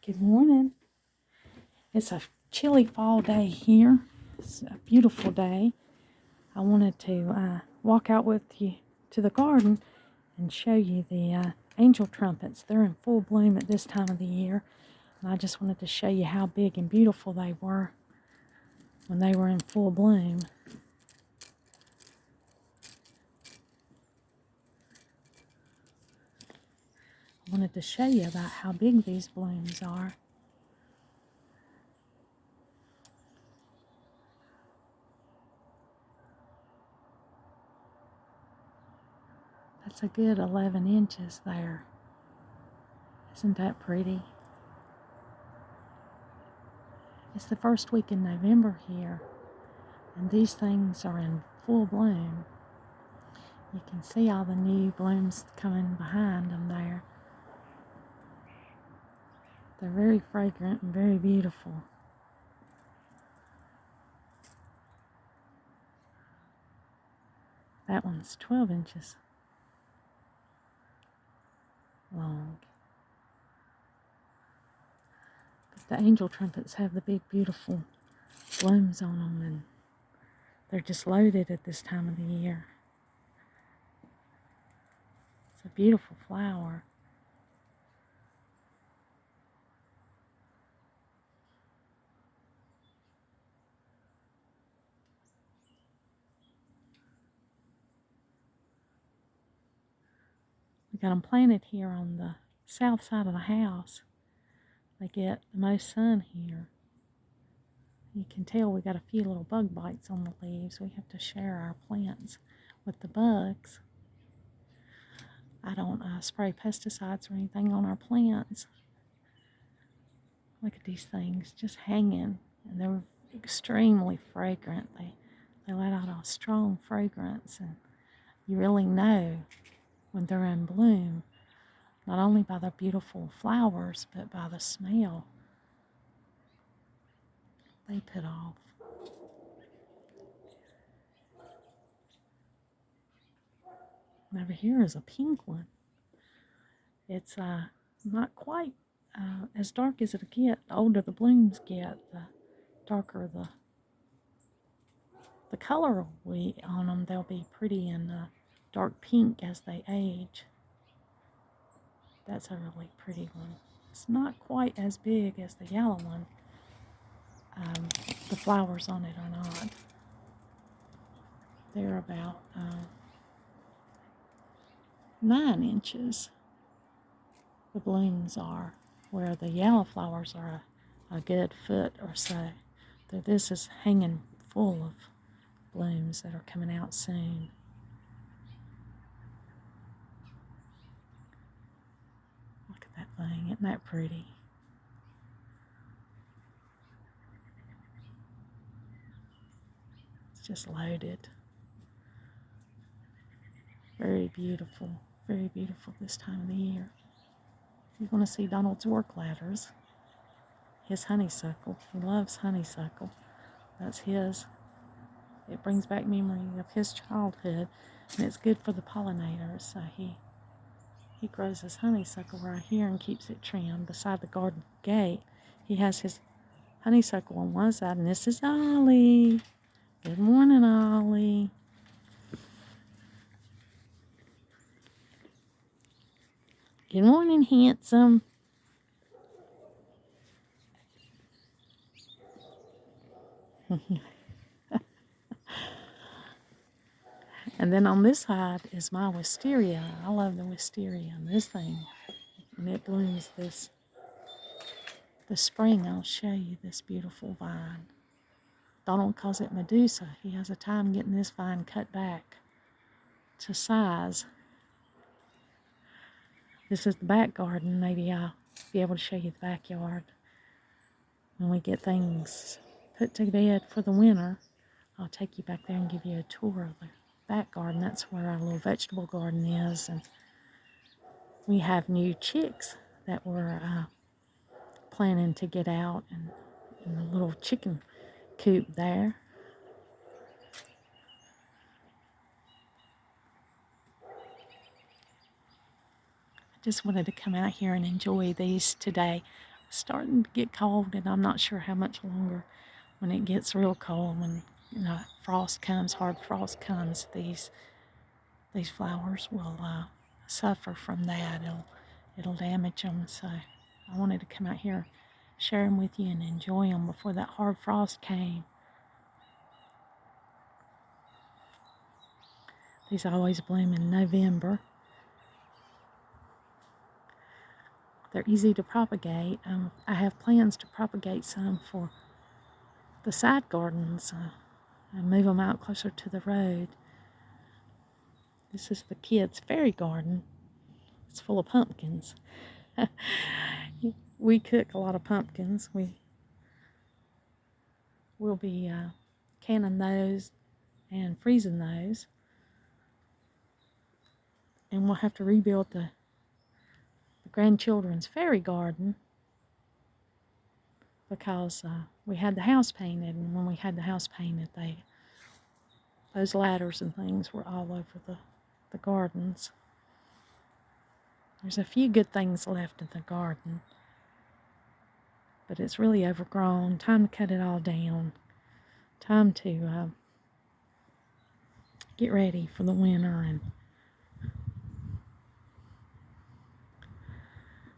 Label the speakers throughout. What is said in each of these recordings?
Speaker 1: Good morning. It's a chilly fall day here. It's a beautiful day. I wanted to walk out with you to the garden and show you the angel trumpets. They're in full bloom at this time of the year. And I just wanted to show you how big and beautiful they were when they were in full bloom. I wanted to show you about how big these blooms are. That's a good 11 inches there. Isn't that pretty? It's the first week in November here, and these things are in full bloom. You can see all the new blooms coming behind them there. They're very fragrant and very beautiful. That one's 12 inches long. But the angel trumpets have the big, beautiful blooms on them, and they're just loaded at this time of the year. It's a beautiful flower. We got them planted here on the south side of the house. They get the most sun here. You can tell we got a few little bug bites on the leaves. We have to share our plants with the bugs. I don't spray pesticides or anything on our plants. Look at these things just hanging, and they're extremely fragrant. They let out a strong fragrance, and you really know when they're in bloom, not only by the beautiful flowers, but by the smell they put off. And over here is a pink one. It's not quite as dark as it'll get. The older the blooms get, the darker the color will be on them. They'll be pretty and dark pink as they age. That's a really pretty one. It's not quite as big as the yellow one. The flowers on it are not. They're about 9 inches. The blooms are, where the yellow flowers are a good foot or so. This is hanging full of blooms that are coming out soon. Look at that thing, isn't that pretty? It's just loaded. Very beautiful this time of the year. You're going to see Donald's work ladders, his honeysuckle. He loves honeysuckle. That's his. It brings back memory of his childhood, and it's good for the pollinators. So he grows his honeysuckle right here and keeps it trimmed beside the garden gate. He has his honeysuckle on one side, and this is Ollie. Good morning, Ollie. Good morning, handsome. And then on this side is my wisteria. I love the wisteria and this thing. And it blooms this spring. I'll show you this beautiful vine. Donald calls it Medusa. He has a time getting this vine cut back to size. This is the back garden. Maybe I'll be able to show you the backyard when we get things put to bed for the winter. I'll take you back there and give you a tour of the back garden. That's where our little vegetable garden is. And we have new chicks that we're planning to get out in the little chicken coop there. I just wanted to come out here and enjoy these today. starting to get cold, and I'm not sure how much longer. When it gets real cold, when frost comes, hard frost comes, these flowers will suffer from that. It'll damage them. So I wanted to come out here, share them with you, and enjoy them before that hard frost came. These always bloom in November. They're easy to propagate. I have plans to propagate some for the side gardens and move them out closer to the road. This is the kids' fairy garden. It's full of pumpkins. We cook a lot of pumpkins. We'll be canning those and freezing those. And we'll have to rebuild the grandchildren's fairy garden because we had the house painted, and when we had the house painted, those ladders and things were all over the gardens. There's a few good things left in the garden, but it's really overgrown. Time to cut it all down. Time to get ready for the winter, and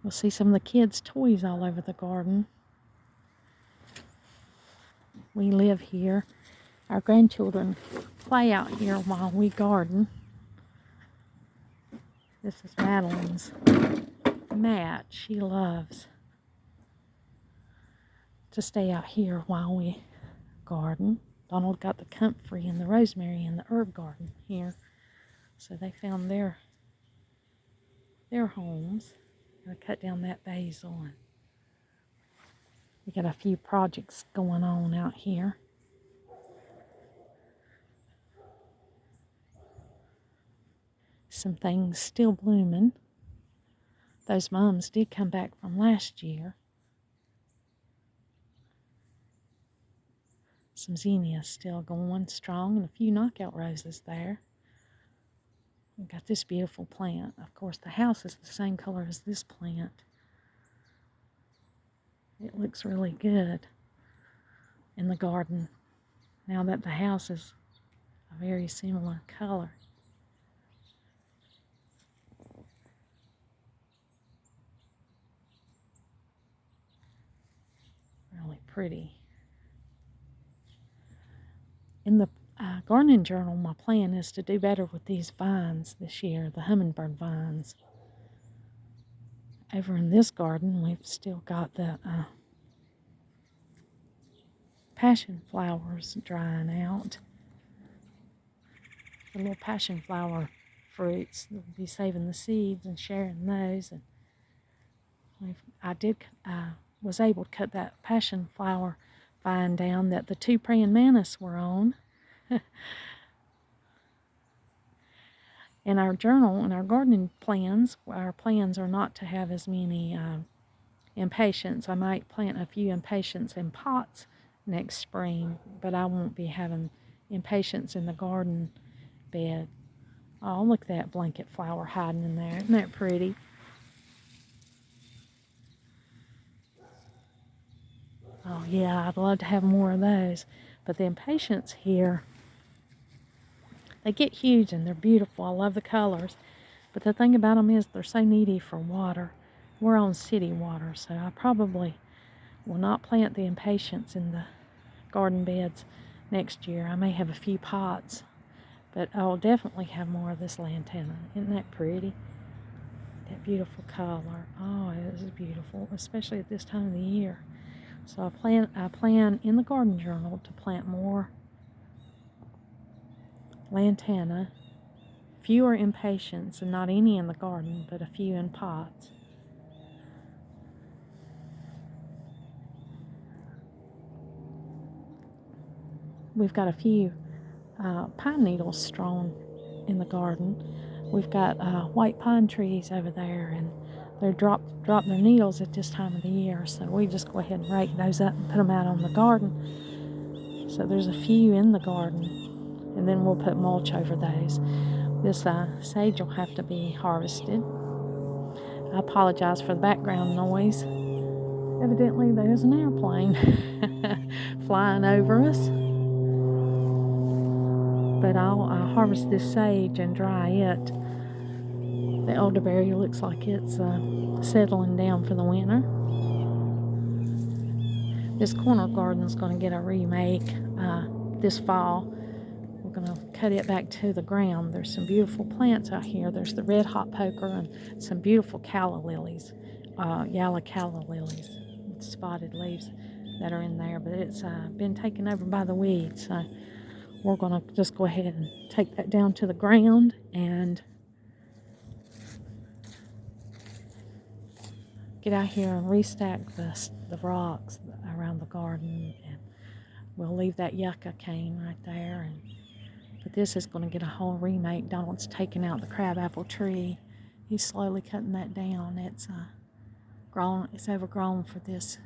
Speaker 1: we'll see some of the kids' toys all over the garden. We live here. Our grandchildren play out here while we garden. This is Madeline's mat. She loves to stay out here while we garden. Donald got the comfrey and the rosemary and the herb garden here. So they found their homes. I cut down that basil, and we got a few projects going on out here. Some things still blooming. Those mums did come back from last year. Some zinnias still going strong, and a few knockout roses there. We've got this beautiful plant. Of course, the house is the same color as this plant. It looks really good in the garden now that the house is a very similar color. Really pretty. In the gardening journal, my plan is to do better with these vines this year, the hummingbird vines. Over in this garden, we've still got the passion flowers drying out. The little passion flower fruits. We'll be saving the seeds and sharing those. And I was able to cut that passion flower vine down that the two praying mantis were on. In our journal and our gardening plans, our plans are not to have as many impatiens. I might plant a few impatiens in pots next spring, but I won't be having impatiens in the garden bed. Oh, look at that blanket flower hiding in there. Isn't that pretty? Oh yeah, I'd love to have more of those. But the impatiens here, they get huge and they're beautiful. I love the colors. But the thing about them is they're so needy for water. We're on city water, so I probably will not plant the impatiens in the garden beds next year. I may have a few pots, but I'll definitely have more of this lantana. Isn't that pretty? That beautiful color. Oh, it is beautiful, especially at this time of the year. So I plan in the garden journal to plant more lantana, fewer impatiens, and not any in the garden, but a few in pots. We've got a few pine needles strewn in the garden. We've got white pine trees over there, and they drop their needles at this time of the year, so we just go ahead and rake those up and put them out on the garden. So there's a few in the garden, and then we'll put mulch over those. This sage will have to be harvested. I apologize for the background noise. Evidently there's an airplane flying over us. But I'll harvest this sage and dry it. The elderberry looks like it's settling down for the winter. This corner garden's going to get a remake this fall. We're going to cut it back to the ground. There's some beautiful plants out here. There's the red hot poker and some beautiful calla lilies, yellow calla lilies with spotted leaves that are in there. But it's been taken over by the weeds. So we're going to just go ahead and take that down to the ground and get out here and restack the rocks around the garden. And we'll leave that yucca cane right there. But this is going to get a whole remake. Donald's taking out the crabapple tree. He's slowly cutting that down. It's overgrown for this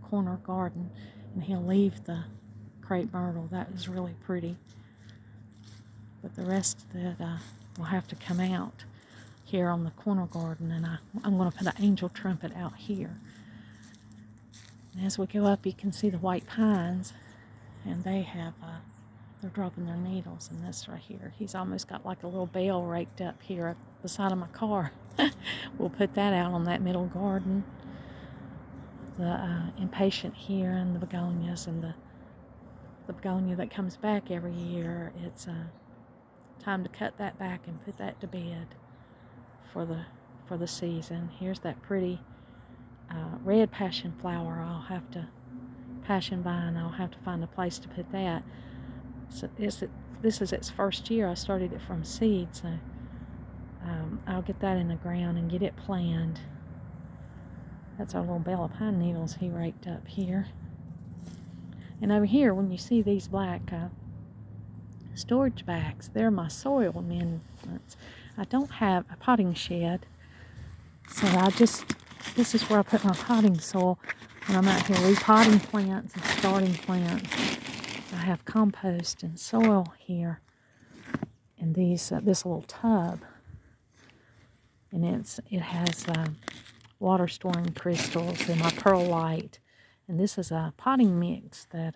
Speaker 1: corner garden. And he'll leave the crepe myrtle. That is really pretty. But the rest of it will have to come out here on the corner garden. And I'm going to put an angel trumpet out here. And as we go up, you can see the white pines. And they have... they're dropping their needles in this right here. He's almost got like a little bell raked up here at the side of my car. We'll put that out on that middle garden. The impatient here and the begonias and the begonia that comes back every year. It's time to cut that back and put that to bed for the season. Here's that pretty red passion flower. Passion vine. I'll have to find a place to put that. So this is its first year. I started it from seed, so I'll get that in the ground and get it planted. That's our little bell of pine needles he raked up here. And over here, when you see these black storage bags, they're my soil amendments. I don't have a potting shed, so this is where I put my potting soil when I'm out here repotting plants and starting plants. I have compost and soil here in this little tub, and it has water storing crystals and my perlite, and this is a potting mix that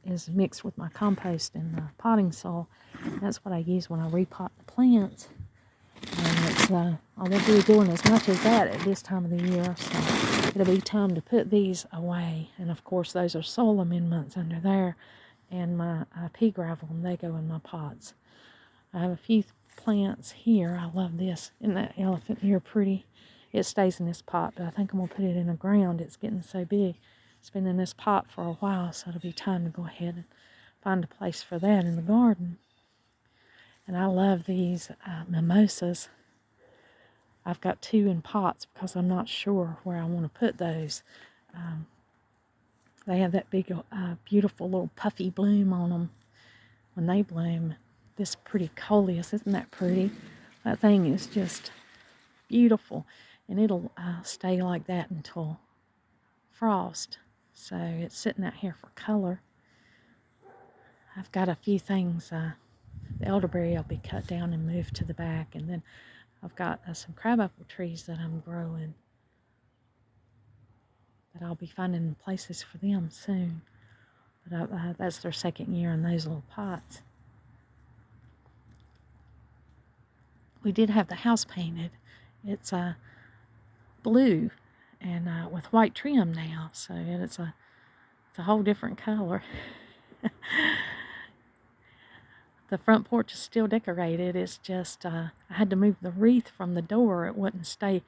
Speaker 1: is mixed with my compost and potting soil. That's what I use when I repot the plants, and I won't be doing as much as that at this time of the year, so it'll be time to put these away. And of course those are soil amendments under there. And my pea gravel, and they go in my pots. I have a few plants here. I love this. Isn't that elephant ear pretty? It stays in this pot, but I think I'm going to put it in the ground. It's getting so big. It's been in this pot for a while, so it'll be time to go ahead and find a place for that in the garden. And I love these mimosas. I've got 2 in pots because I'm not sure where I want to put those. They have that big, beautiful little puffy bloom on them when they bloom. This pretty coleus, isn't that pretty? That thing is just beautiful, and it'll stay like that until frost. So it's sitting out here for color. I've got a few things. The elderberry will be cut down and moved to the back, and then I've got some crabapple trees that I'm growing. But I'll be finding places for them soon. But that's their second year in those little pots. We did have the house painted. It's blue and with white trim now, so it's a whole different color. The front porch is still decorated. It's just I had to move the wreath from the door. It wouldn't stay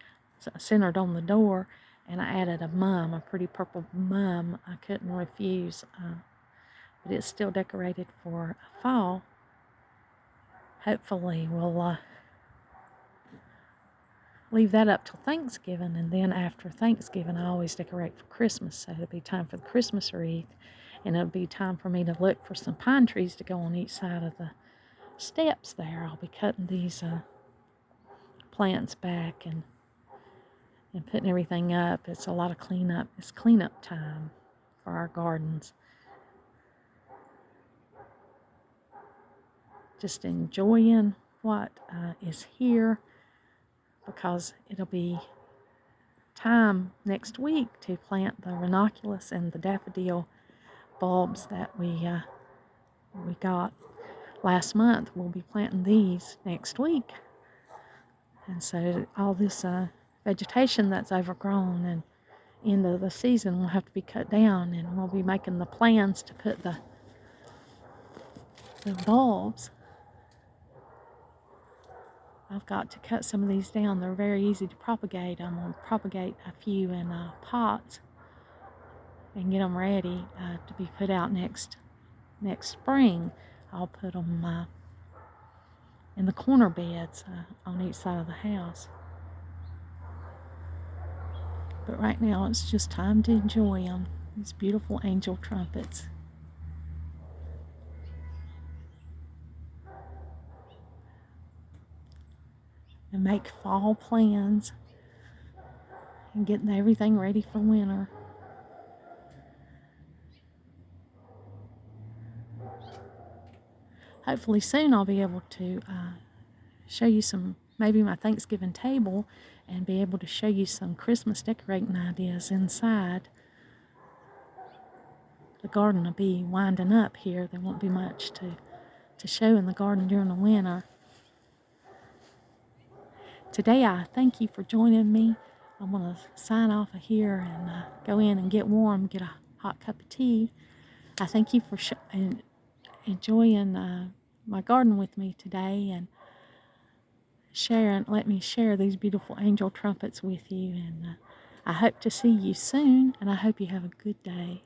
Speaker 1: centered on the door. And I added a mum, a pretty purple mum. I couldn't refuse. But it's still decorated for fall. Hopefully we'll leave that up till Thanksgiving. And then after Thanksgiving, I always decorate for Christmas. So it'll be time for the Christmas wreath. And it'll be time for me to look for some pine trees to go on each side of the steps there. I'll be cutting these plants back and putting everything up. It's a lot of cleanup. It's cleanup time for our gardens. Just enjoying what is here, because it'll be time next week to plant the ranunculus and the daffodil bulbs that we got last month. We'll be planting these next week. And so all this vegetation that's overgrown and end of the season will have to be cut down, and we'll be making the plans to put the bulbs. I've got to cut some of these down. They're very easy to propagate. I'm going to propagate a few in pots and get them ready to be put out next spring. I'll put them in the corner beds on each side of the house. But right now it's just time to enjoy them, these beautiful angel trumpets. And make fall plans and getting everything ready for winter. Hopefully soon I'll be able to show you maybe my Thanksgiving table, and be able to show you some Christmas decorating ideas inside. The garden will be winding up here. There won't be much to show in the garden during the winter. Today I thank you for joining me. I'm going to sign off of here and go in and get warm, get a hot cup of tea. I thank you for enjoying my garden with me today, and let me share these beautiful angel trumpets with you. And I hope to see you soon, and I hope you have a good day.